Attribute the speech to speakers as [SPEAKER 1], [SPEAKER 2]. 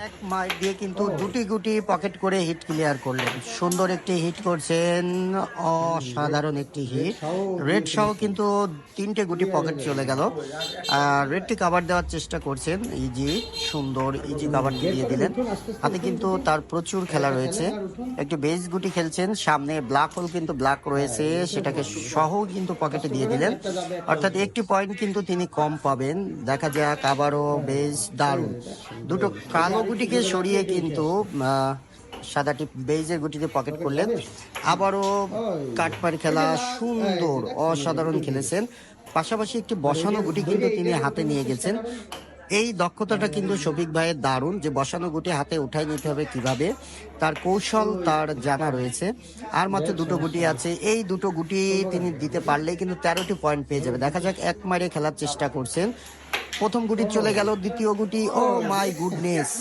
[SPEAKER 1] এক মাইট দিয়ে কিন্তু দুটি গুটি পকেট করে হিট ক্লিয়ার করলেন। সুন্দর একটি হিট করছেন, অসাধারণ একটি হিট। রেড সহ কিন্তু তিনটে গুটি পকেট চলে গেল। আর রেডটি কাভার দেওয়ার চেষ্টা করছেন, ইজি সুন্দর ইজি কাভারটি দিয়ে দিলেন। হাতে কিন্তু তার প্রচুর খেলা রয়েছে। একটু বেস গুটি খেলছেন, সামনে ব্ল্যাক হোল কিন্তু ব্ল্যাক রয়েছে, সেটাকে সহ কিন্তু পকেটে দিয়ে দিলেন। অর্থাৎ একটি পয়েন্ট কিন্তু তিনি কম পাবেন। দেখা যাক, আবারও বেশ দারুণ দুটো কালো গুটিকে সরিয়ে কিন্তু সাদাটি বেজের গুটিতে পকেট করলেন। আবারও কাটপার খেলা, সুন্দর অসাধারণ খেলেছেন। পাশাপাশি একটি বসানো গুটি কিন্তু তিনি হাতে নিয়ে গেছেন। এই দক্ষতাটা কিন্তু শফিক ভাইয়ের দারুণ, যে বসানো গুটি হাতে উঠাই নিতে হবে কিভাবে, তার কৌশল তার জানা রয়েছে। আর মাত্র দুটো গুটি আছে, এই দুটো গুটি তিনি দিতে পারলেই কিন্তু 13টি পয়েন্ট পেয়ে যাবে। দেখা যাক, এক মারে খেলার চেষ্টা করছেন। প্রথম গুটি চলে গেল, দ্বিতীয় গুটি, ও মাই গুডনেস,